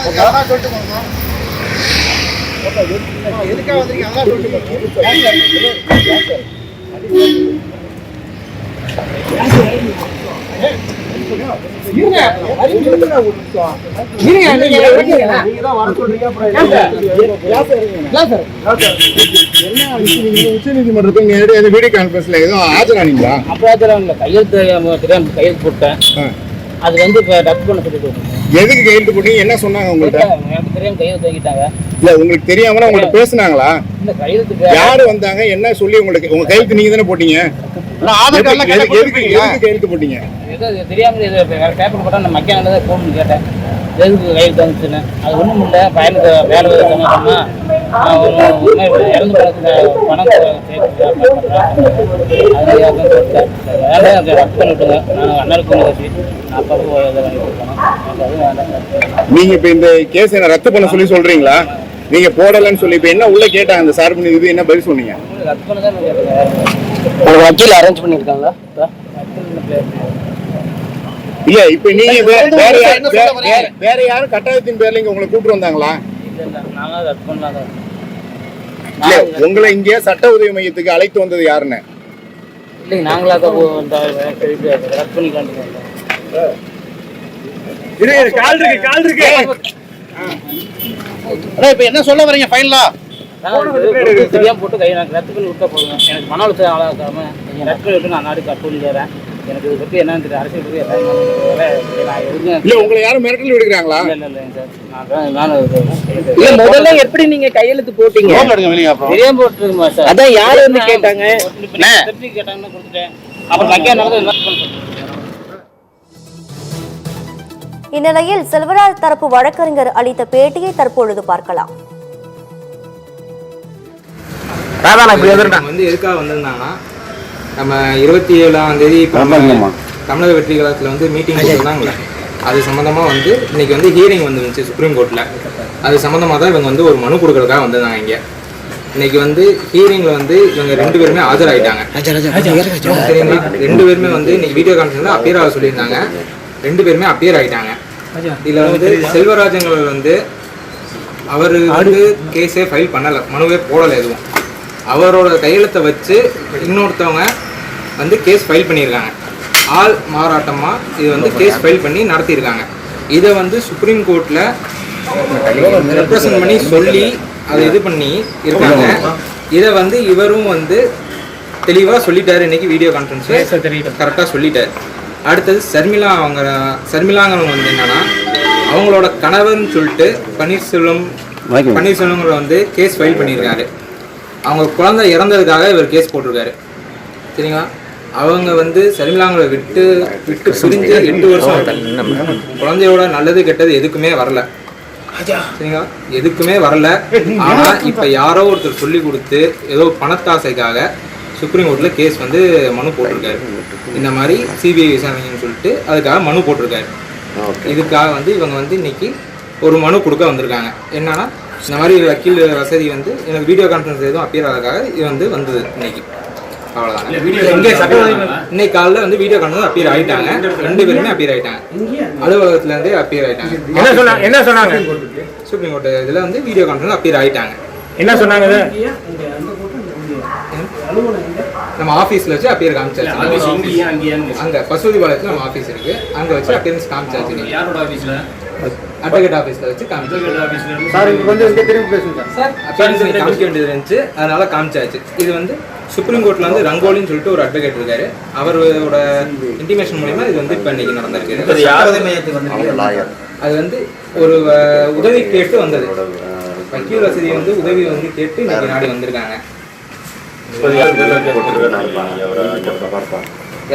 எதுக்காக வந்திருக்கீங்க அதான் சொல்லிட்டு உச்சநீதிமன்றத்துக்கு நேரடியாக வீடியோ கான்ஃபரன்ஸ்ல எதுவும் ஆஜரானீங்களா? அப்போ ஆஜரான கையெழுத்து போட்டேன். அது வந்து இப்போ ரத்து பண்ண சொல்லிட்டு எதுக்கு கையெழுத்து போட்டீங்க? என்ன சொன்னாங்க உங்கள்கிட்ட? எனக்கு தெரியாம கையெழுத்து வாங்கிட்டாங்க. இல்ல உங்களுக்கு தெரியாமல உங்கள்கிட்ட பேசுனாங்களா? இந்த கையெழுத்துக்கு யாரு வந்தாங்க? என்ன சொல்லி உங்களுக்கு உங்க கையெழுத்து நீங்க தானே போட்டீங்க? கையெழுத்து போட்டீங்க தெரியாம பேப்பர் போட்டா நான் மக்கியானதை போகணும்னு கேட்டேன். எதுக்கு கையெழுத்து வந்துச்சுன்னு அது ஒன்றும் இல்லை. பையனுக்கு வேலை சம்பந்தமா இறந்து பணம் ரத்து பண்ணிவிட்டுங்க. நான் அண்ணனுக்கு வச்சு அப்போ நீங்க இப்ப இந்த கேஸ் என்ன ரத்து பண்ண சொல்லி சொல்றீங்களா? நீங்க போடலன்னு சொல்லி இப்ப என்ன உள்ள கேட்டாங்க அந்த சார் பண்ணி என்ன பதில் சொன்னீங்க? ரத்து பண்ண தான் ஒரு வக்கீல் அரேஞ்ச் பண்ணியிருக்காங்களா? இல்ல இப்ப நீங்க வேற யாரும் கட்டாயத்தின் பேர்ல இங்க உங்களை கூப்பிட்டு வந்தாங்களா? இல்ல உங்களை இங்க சட்ட உதவி மையத்துக்கு அழைத்து வந்தது யாருன்னு? இல்ல நாங்களா இப்ப என்ன சொல்ல வரீங்க ஃபைனலா? தெரியாம போட்டு கை நான் ரத்து பண்ணி விட்டா போதுங்க. எனக்கு மன அழுத்தம் ஆளாக்காம நீங்க ரத்து பண்ணி விட்டு நான் நாடு கட்டூலி வரேன். எனக்கு இதை பத்தி என்னன்னு தெரியும். அரசியல் பத்தி இல்ல உங்களை யாரும் மிரட்டல் விடுறாங்களா? இல்ல முதல்ல எப்படி நீங்க கையெழுத்து போட்டீங்க? தெரியாம போட்டுருமா சார்? அதான் யாரு வந்து கேட்டாங்க கேட்டாங்கன்னு கொடுத்துட்டேன். அப்புறம் மக்கியா நடந்தது. இந்நிலையில் செல்வராஜ் தரப்பு வழக்கறிஞர் அளித்த பேட்டியை தற்பொழுது பார்க்கலாம். வந்து எதுக்காக வந்திருந்தாங்கன்னா நம்ம 27ஆம் தேதி தமிழக வெற்றி கழகத்தில் வந்து மீட்டிங் போட்டிருந்தாங்களே, அது சம்மந்தமாக வந்து இன்னைக்கு வந்து ஹியரிங் வந்துருந்துச்சு சுப்ரீம் கோர்ட்டில். அது சம்மந்தமாக தான் இவங்க வந்து ஒரு மனு கொடுக்கறதுக்காக வந்திருந்தாங்க. இங்கே இன்னைக்கு வந்து ஹியரிங்கில் வந்து இவங்க 2 பேருமே ஆஜராகிட்டாங்க. சரிங்களா? 2 பேருமே வந்து இன்னைக்கு வீடியோ கான்ஃபரன்ஸில் அப்பியர் ஆக சொல்லியிருந்தாங்க. 2 பேருமே அப்பியர் ஆகிட்டாங்க. இதில் வந்து செல்வராஜங்கள் வந்து அவர் வந்து கேஸே ஃபைல் பண்ணலை, மனுவே போடலை எதுவும். அவரோட கையெழுத்தை வச்சு இன்னொருத்தவங்க வந்து கேஸ் ஃபைல் பண்ணியிருக்காங்க. ஆள் மாறாட்டமாக இது வந்து கேஸ் ஃபைல் பண்ணி நடத்தியிருக்காங்க. இதை வந்து சுப்ரீம் கோர்ட்டில் ரெப்ரசன்ட் பண்ணி சொல்லி அதை இது பண்ணி இருக்காங்க. இதை வந்து இவரும் வந்து தெளிவாக சொல்லிட்டாரு. இன்னைக்கு வீடியோ கான்ஃபரன்ஸ் கரெக்டாக சொல்லிட்டாரு. அடுத்தது சர்மிளாங்கிறவங்க வந்து என்னன்னா அவங்களோட கணவர்னு சொல்லிட்டு பன்னீர்செல்வங்களை வந்து கேஸ் ஃபைல் பண்ணியிருக்காரு. அவங்க குழந்தை இறந்ததுக்காக இவர் கேஸ் போட்டிருக்காரு. சரிங்களா? அவங்க வந்து சர்மிளாங்களை விட்டு பிரிஞ்சு 8 வருஷம் குழந்தையோட நல்லது கெட்டது எதுக்குமே வரல. சரிங்களா? எதுக்குமே வரல. ஆனால் இப்போ யாரோ ஒருத்தர் சொல்லி கொடுத்து ஏதோ பணத்தாசைக்காக சுப்ரீம் கோர்ட்டில் கேஸ் வந்து மனு போட்டிருக்காரு. இந்த மாதிரி சிபிஐ விசாரணைன்னு சொல்லிட்டு அதுக்காக மனு போட்டிருக்காரு. இதுக்காக வந்து இவங்க வந்து இன்னைக்கு ஒரு மனு கொடுக்க வந்திருக்காங்க. என்னன்னா இந்த மாதிரி வக்கீல் வசதி வந்து எனக்கு வீடியோ கான்ஃபரன்ஸ் எதுவும் அப்பியர் ஆகிறதுக்காக இது வந்து வந்தது இன்னைக்கு. அவ்வளோதாங்க. இன்னைக்கு காலையில் வந்து வீடியோ கான்ஃபரன்ஸ் அப்பியர் ஆகிட்டாங்க. 2 பேருமே அப்பியர் ஆகிட்டாங்க. அலுவலகத்துலேருந்தே அப்பியர் ஆகிட்டாங்க. என்ன சொன்னாங்க? சுப்ரீம் கோர்ட் இதில் வந்து வீடியோ கான்ஃபரன்ஸ் அப்பியர் ஆகிட்டாங்க. என்ன சொன்னாங்க? நம்ம ஆஃபீஸில் வச்சு அப்பியர் காமிச்சாச்சு. அங்கே பசுதிபாளையத்தில் நம்ம ஆஃபீஸ் இருக்குது. அங்கே வச்சு அப்பியரன்ஸ் காமிச்சாச்சு. அட்வொகேட் ஆஃபீஸில் வச்சு காமிக்க வேண்டியது இருந்துச்சு. அதனால காமிச்சாச்சு. இது வந்து சுப்ரீம் கோர்ட்டில் வந்து ரங்கோலின்னு சொல்லிட்டு ஒரு அட்வொகேட் இருக்காரு. அவரோட இன்டிமேஷன் மூலமா இது வந்து இப்போ இன்னைக்கு நடந்திருக்கு. அது வந்து ஒரு உதவி கேட்டு வந்தது. வக்கீல் வசதி வந்து உதவி வந்து கேட்டு இன்னைக்கு நாடி வந்திருக்காங்க.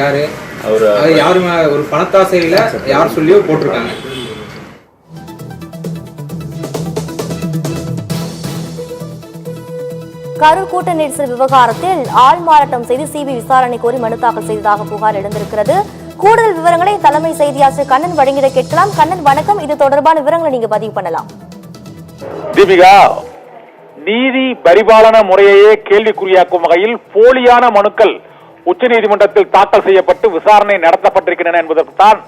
யாரு யாருமே ஒரு பணத்தாசையில யார் சொல்லியோ போட்டிருக்காங்க. கரூர் கூட்ட நெரிசல் விவகாரத்தில் ஆள் மாறாட்டம் செய்து சிபிஐ விசாரணை கோரி மனு தாக்கல் செய்ததாக புகார் எழுந்திருக்கிறது. கூடுதல் விவரங்களை தலைமை செய்தியாளர் கண்ணன் வழங்கிட கேட்கலாம். கண்ணன் வணக்கம். இது தொடர்பான விவரங்களை நீங்க பதிவு பண்ணலாம். தீபிகா, நீதி பரிபாலன முறையையே கேள்விக்குறியாக்கும் வகையில் போலியான மனுக்கள் உச்சநீதிமன்றத்தில் தாக்கல் செய்யப்பட்டு விசாரணை நடத்தப்பட்டிருக்கின்றன என்பதற்குத்தான்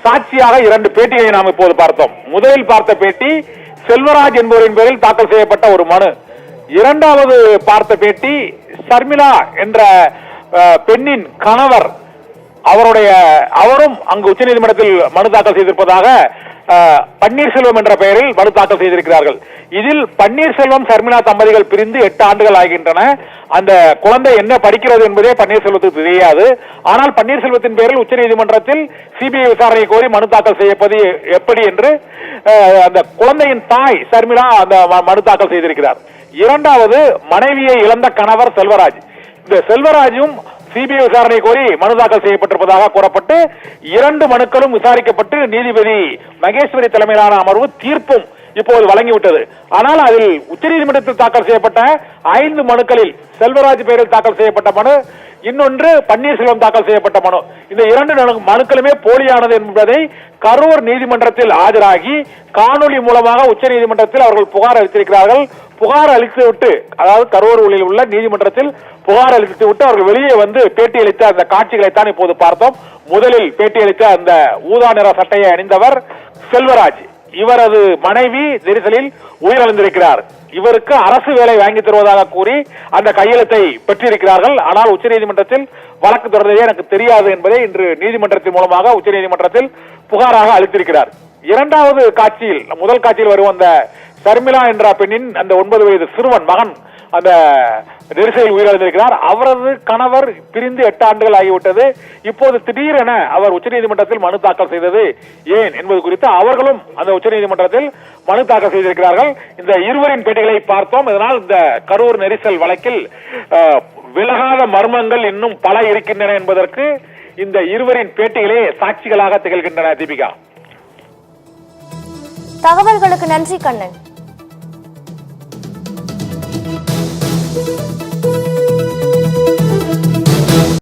சாட்சியாக 2 பேட்டிகளை நாம் இப்போது பார்த்தோம். முதலில் பார்த்த பேட்டி செல்வராஜ் என்பவரின் பேரில் தாக்கல் செய்யப்பட்ட ஒரு மனு. இரண்டாவது பார்த்த பேட்டி ஷர்மிளா என்ற பெண்ணின் கணவர், அவரும் அங்கு உச்சநீதிமன்றத்தில் மனு தாக்கல் செய்திருப்பதாக பன்னீர்செல்வம் என்ற பெயரில் மனு தாக்கல் செய்திருக்கிறார்கள். இதில் பன்னீர்செல்வம் ஷர்மிளா தம்பதிகள் பிரிந்து 8 ஆண்டுகள் ஆகின்றன. அந்த குழந்தை என்ன படிக்கிறது என்பதே பன்னீர்செல்வத்துக்கு தெரியாது. ஆனால் பன்னீர்செல்வத்தின் பேரில் உச்சநீதிமன்றத்தில் சிபிஐ விசாரணை கோரி மனு தாக்கல் செய்யப்பது எப்படி என்று அந்த குழந்தையின் தாய் ஷர்மிளா அந்த மனு தாக்கல் செய்திருக்கிறார். இரண்டாவது மனைவியை இழந்த கணவர் செல்வராஜ். இந்த செல்வராஜும் சிபிஐ விசாரணை கோரி மனு தாக்கல் செய்யப்பட்டிருப்பதாக கூறப்பட்டு 2 மனுக்களும் விசாரிக்கப்பட்டு நீதிபதி மகேஸ்வரி தலைமையிலான அமர்வு தீர்ப்பும் இப்போது வழங்கிவிட்டது. ஆனால் அதில் உச்சநீதிமன்றத்தில் தாக்கல் செய்யப்பட்ட 5 மனுக்களில் செல்வராஜ் பெயரில் தாக்கல் செய்யப்பட்ட மனு, இன்னொன்று பன்னீர்செல்வம் தாக்கல் செய்யப்பட்ட மனு, இந்த 2 மனுக்களுமே போலியானது என்பதை கரூர் நீதிமன்றத்தில் ஆஜராகி காணொலி மூலமாக உச்சநீதிமன்றத்தில் அவர்கள் புகார் அளித்திருக்கிறார்கள். புகார் அளித்துவிட்டு, அதாவது கரூரில் உள்ள நீதிமன்றத்தில் புகார் அளித்துவிட்டு அவர்கள் வெளியே வந்து பேட்டியளித்த அந்த காட்சிகளைத்தான் இப்போது பார்த்தோம். முதலில் பேட்டியளித்த அந்த ஊதா நிற சட்டையை அணிந்தவர் செல்வராஜ். இவரது மனைவி நெரிசலில் உயிரிழந்திருக்கிறார். இவருக்கு அரசு வேலை வாங்கி தருவதாக கூறி அந்த கையெழுத்தை பெற்றிருக்கிறார்கள். ஆனால் உச்சநீதிமன்றத்தில் வழக்கு தொடர்ந்ததே எனக்கு தெரியாது என்பதை இன்று நீதிமன்றத்தின் மூலமாக உச்சநீதிமன்றத்தில் புகாராக அளித்திருக்கிறார். இரண்டாவது காட்சியில், முதல் காட்சியில் வரும் அந்த ஷர்மிளா என்ற பெண்ணின் அந்த 9 வயது சிறுவன் மகன் அந்த நெரிசலில் உயிரிழந்திருக்கிறார். அவரது கணவர் பிரிந்து 8 ஆண்டுகள் ஆகிவிட்டது. இப்போது திடீரென அவர் உச்சநீதிமன்றத்தில் மனு தாக்கல் செய்தது ஏன் என்பது குறித்து அவர்களும் அந்த உச்சநீதிமன்றத்தில் மனு தாக்கல் செய்திருக்கிறார்கள். இந்த இருவரின் பேட்டிகளை பார்த்தோம். இதனால் இந்த கரூர் நெரிசல் வழக்கில் விலகாத மர்மங்கள் இன்னும் பல இருக்கின்றன என்பதற்கு இந்த இருவரின் பேட்டிகளே சாட்சிகளாக திகழ்கின்றன. தீபிகா, தகவல்களுக்கு நன்றி கண்ணன்.